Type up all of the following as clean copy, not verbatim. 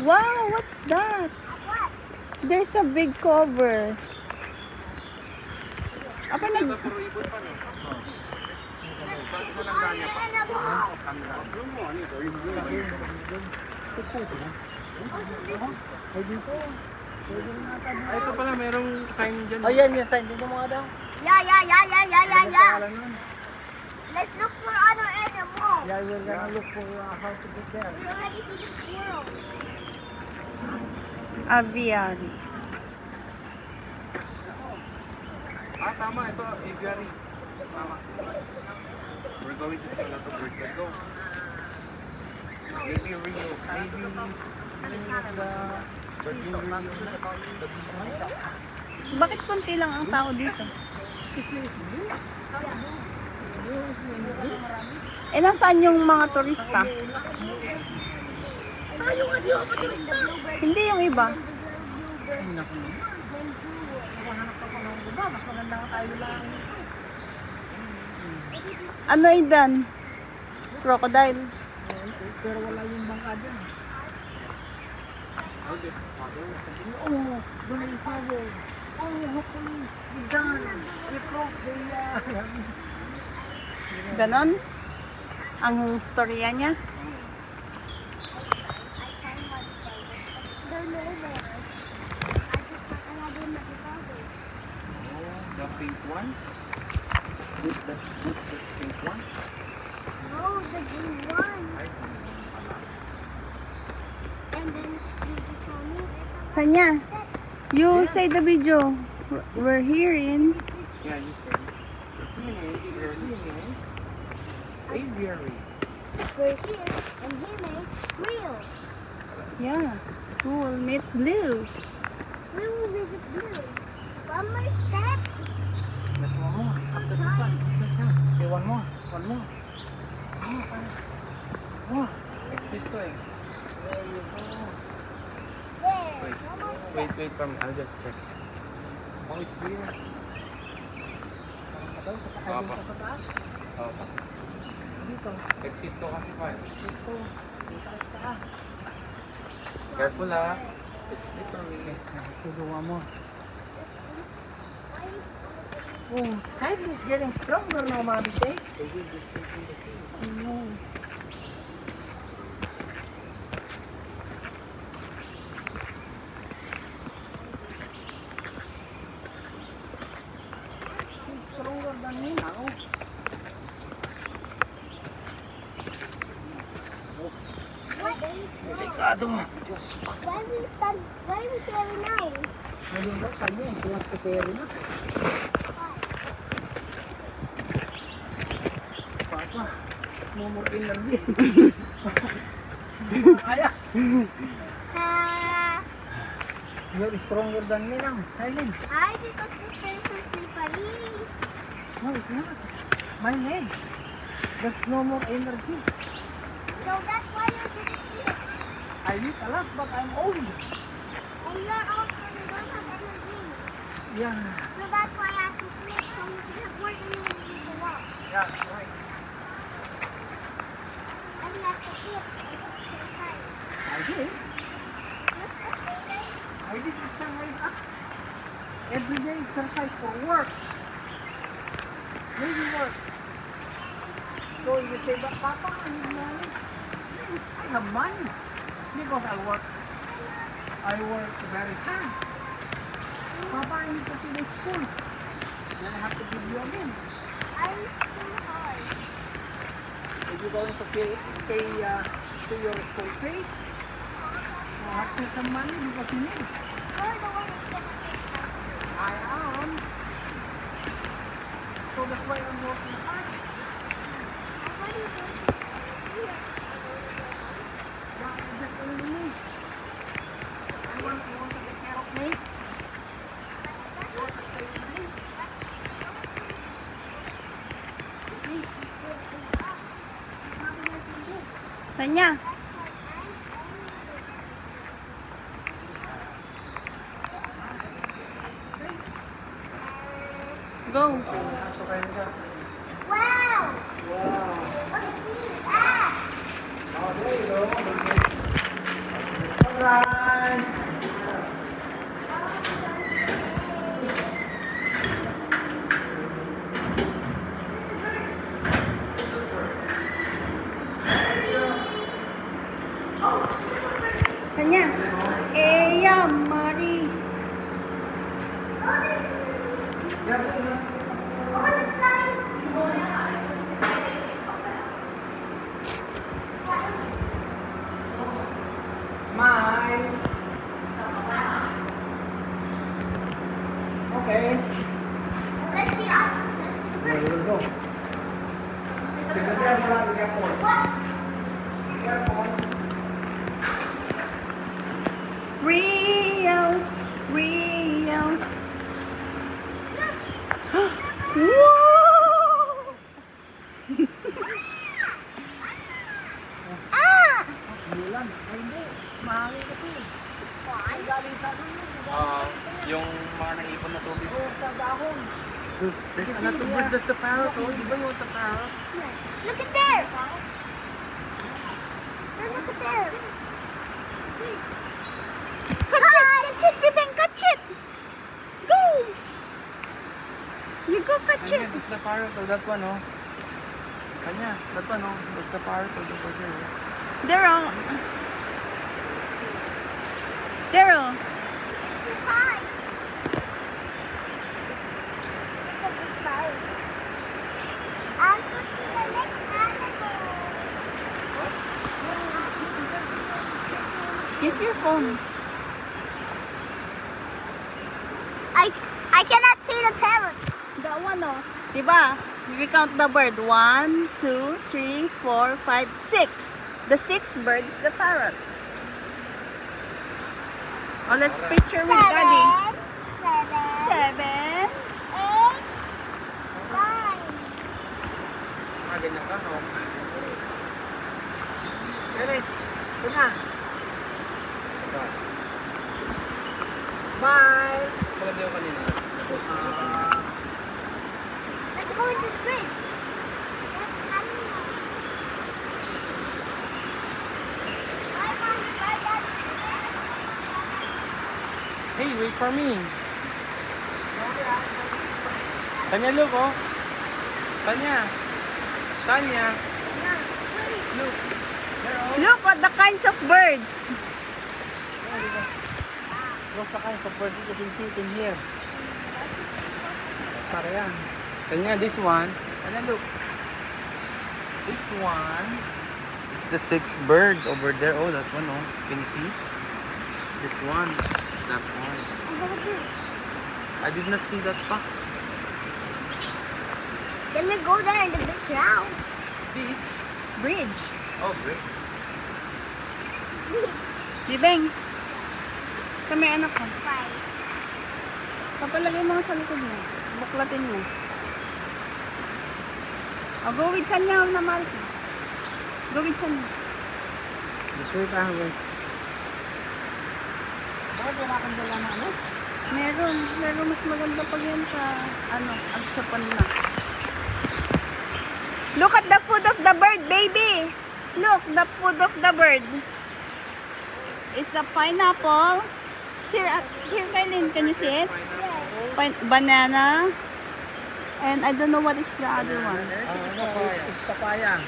Wow, what's that? What? There's a big cover. Apa nag... Puro ibon pa, no? Saan mo lang ganyan pa? Ay, ito pala, merong sign dyan. Oh, yan, yung sign. Dito mga daw. Yeah. Let's look for other animals. Yeah, we're gonna look for how to get there. We already see the squirrel. Aviary. Ah, tama. Ito, aviary. Tama. We're going to see a lot of birds. Let's go. Maybe Rio. Maybe Bakit konti lang ang tao dito? Eh, nasaan yung mga turista? Hindi yung iba. Mas maganda nga tayo lang. Ano idan? Crocodile. Pero wala yung bangka dyan. Oh, doon na yung tower. Oh, hopefully, we're done. We crossed the... Ganon? Ang storya niya? They're nowhere. I just thought I had them at the garden. the pink one. What's the pink one? Oh, the green one. And then you just saw me. Sanya? You say the video. We're here in... Yeah, you said. Aviary. We're here, and he made real. Yeah. We will meet Blue. We will visit Blue. One more step. That's one more. After this one. Okay, one more. One more. More. Exit to eh. There you go. There. Wait. One more step. Wait for me. I'll just check. Oh, it's here. Daw, sa taas, dun sa taas. Oh, Dito. exit to kasi pa eh. Dito. Dito sa taas. Careful ah. It's slippery. Ito, one more. Oh, tide is getting stronger now, Mabite. Oh, it's stronger than me now. What? Delikado. Diyos. Why we carry now? Ngayon daw sa inyo, tuwas sa peri na. Papa, mumukin lang din. Aya, Ah, you're stronger than me now. Silent. because the stairs are slippery. No, it's not. My leg. There's no more energy. So that's why you didn't sleep. I eat a lot, but I'm old. And you're old, so you don't have energy. Yeah. So that's why I have to sleep, so you can have more energy to walk. Yeah, right. And you have to eat and exercise. I did. Look what they say. I did exercise up. Every day exercise for work. Maybe work. So you say, but Papa, I need money. I have money. Because I work very hard. Papa, I need to finish school. Then I have to give you again. I school hard. If you're going to pay to your school fee, you have to some money because you need. You're the one who's gonna take that. I am. So that's why I'm working hard. What are you doing? Here. Yeah, just only me. You want to take care of me? You want to stay with me? See, she's there. There's nothing I can do. Sanya? Go. Wow! Wow. What is that? Oh, there you go. Alright. pala, be careful. Be careful. Rio, Rio. Whoa! Ah! Bulan. Ay, hindi. Mahangin kasi. Ay, galing sa ano yun. Yung mga naipon na tubig. Oo, sa dahon. There's another bird, that's the parrot. Oh, di ba yung the parrot? Look at there! Look at there! Catch it, Bibeng, catch it! Go! You go catch Kanya, it! that's the parrot. Oh, that one, oh. Kanya, that one, oh. That's the parrot. Oh, the bird there. Daryl. Daryl. Hi! Look at this bird. I'm going to the next animal. Use your phone. I cannot see the parrot. That one, oh. Diba? We count the bird. 1, 2, 3, 4, 5, 6. The sixth bird is the parrot. Oh, let's picture with Daddy. 7. 8, 9. Ah, ganyan ka, oh. Ganit. Ito na. Bye. Maganda yung kanina. Napost ko yung kanina. Let's go into the bridge. Let's animal. Bye, Mom. Bye, Dad. Hey, wait for me. Tanya, look, oh. Tanya. Tanya. Look. There, oh. Look at the kinds of birds. Look sa kayo sa bird. You can see it in here. Sara yan. Tanya, this one. Tanya, look. This one is the sixth bird over there. Oh, that one, oh. Can you see? This one. That one. I did not see that pa. Then we go there in the big now. Beach. Bridge. Oh, great. Bibeng. Kami anak ko. Bye. Papalagay mo nga sa likod mo. Buklatin mo. Oh, go with Sanya na mahal ko. Go with Sanya. This way pa, wait. Bakit wala kang dala na ano? Meron. Meron mas maganda pag yan sa, agsapan na. Look at the food of the bird, baby. Look, the food of the bird. Is the pineapple. Here, Kailin, can you see it? Banana. And I don't know what is the other one. It's papaya.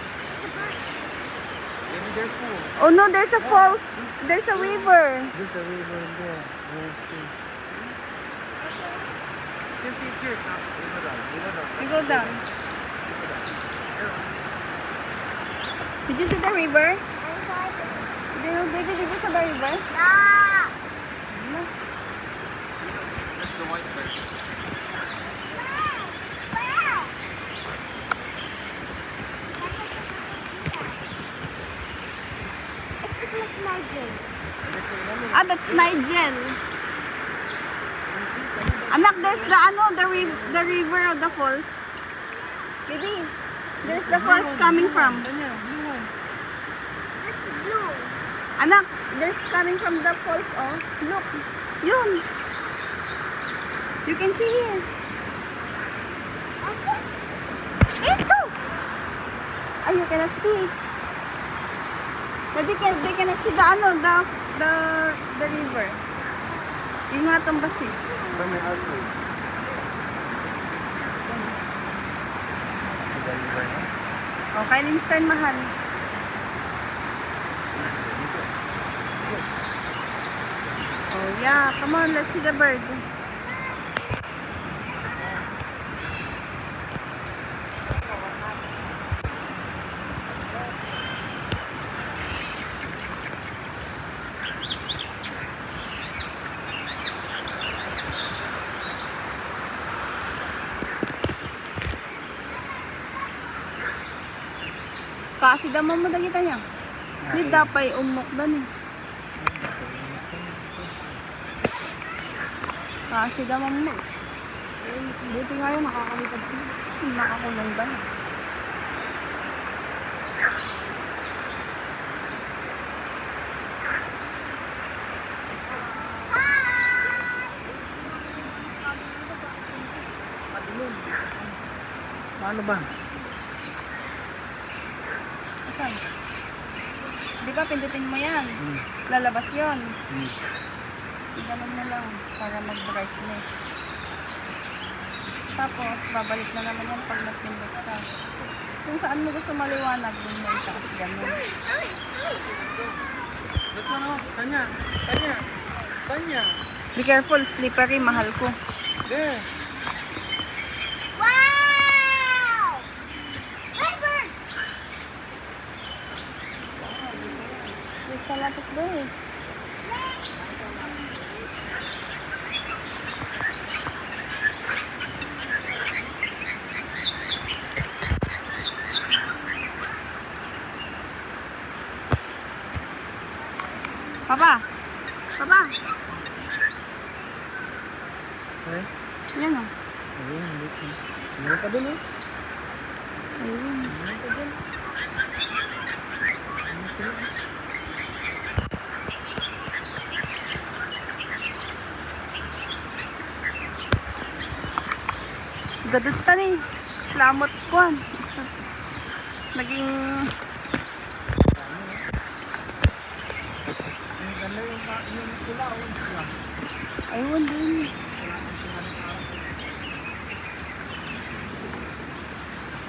Maybe they're full. Oh no, there's a falls. There's a river. There's a river there. Okay. You can see it here. Go down. Go down. You go down. Did you see the river? Baby, did you see the river? Ah! That's the white bird. Wow! It looks like Nigel. Ah, that's Nigel. Anak, there's the river of the falls. Baby, there's the falls coming from. This is blue. Anak, there's coming from the falls, oh. Look, yun. You can see here. Okay. Ito! Ah, you cannot see. But they cannot see the river. Yung nga itong basi. From my artwork. Oh, Kailin Stern, mahal. Oh, yeah. Come on, let's see the bird. Kasi daman mo kita niya. Di dapat umok dan eh. Kasi daman mo. Buti nga yun, nakakalipad siya. Nakakulong ba? Paano ba? Asan? Di ba pindutin mo yan? Hmm. Lalabas yon. Hmm. Ganun mo lang para mag-brightness. Tapos, babalik na naman yan pag nagpindot ka. Kung saan mo gusto maliwanag, dun mo itaas ganun. Ba't ano? Kanya? Kanya? Kanya? Be careful, slippery, mahal ko. There. Wow! Hey, bird! Yes, kalapit ba eh. Papa! Papa! Okay. Yan o. Ayun, dito. Meron pa dun eh. Ayun. Meron pa dun. Gadot ta ni. Slamot ko. Naging... Ang ganda yung pula. Ayun din.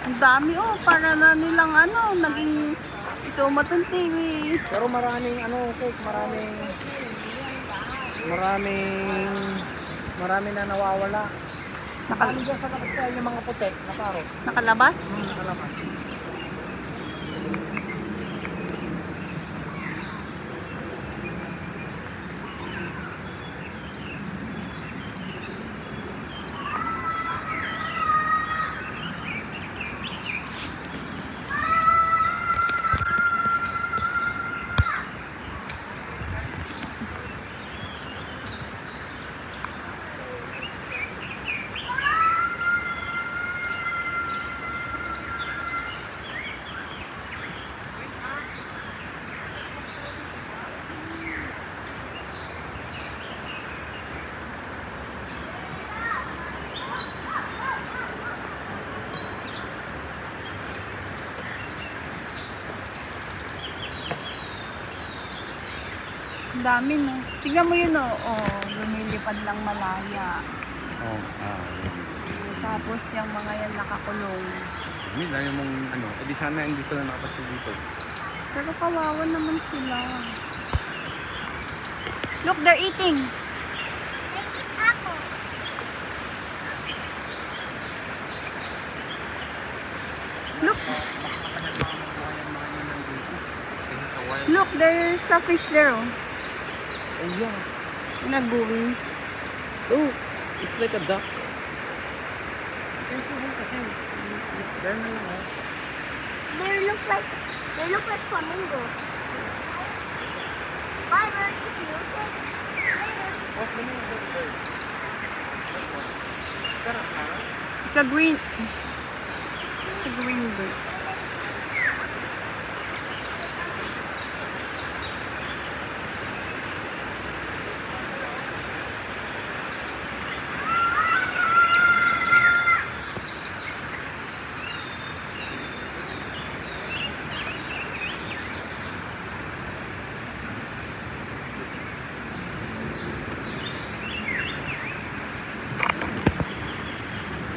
Ang dami oh. Para na nilang ano. Naging... Isumat ng TV. Pero maraming ano, cake, maraming na nawawala. Nakali dyan sa kapit yung mga putek na paro. Nakalabas? Nakalaman. Ang dami no. Tingnan mo yun oh. Oh, lumilipad lang malaya. Oh, Tapos yung mga yan nakakulong. Hindi dahil mong ano, edi sana hindi sila nakapasya dito. Pero kawawa naman sila. Look, they're eating. Nakikit ako. Look, Sa wild. look, there's a fish there oh. Oh yeah. Nag-boom. Oh, it's like a duck. There na lang oh. They look like flamingos. Bye, bird. If you look at What's the name of that bird? Is that a parrot? It's a green. It's a green bird.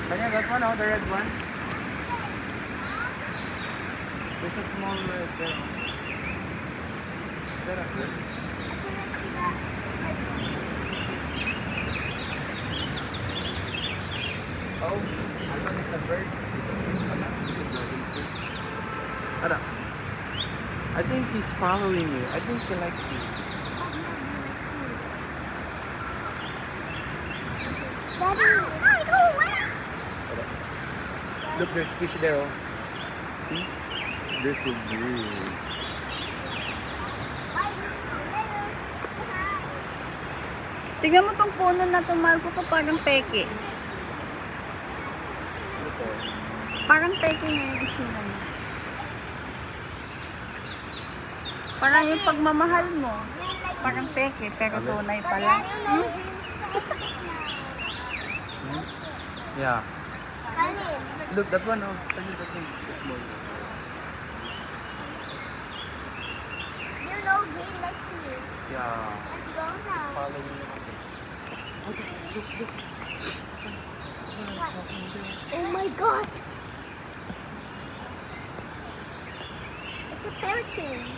Kanya, that one oh, the red one. There's a small red there. Is that a bird? Oh, I thought it's a bird. It's a dragonfly. Ada. I think he's following you. I think he likes you. Daddy, go away. Look, there's fish there. Oh. See? They're so big. Tignan mo tong puno na to, mahal ko parang peke. Parang peke nga yung itsura niya. Parang yung pagmamahal mo. Parang peke, pero tunay pala. Hmm? Yeah. Look, that one, oh. That one. The small. You know green likes me. Yeah. Let's go now. Follow me kasi. Look. Oh my gosh. It's a parakeet.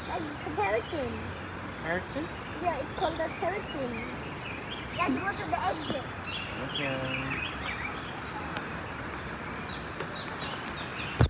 It's a parakeet. Parakeet? Yeah, it's called a parakeet. Let's go to the exit. Okay.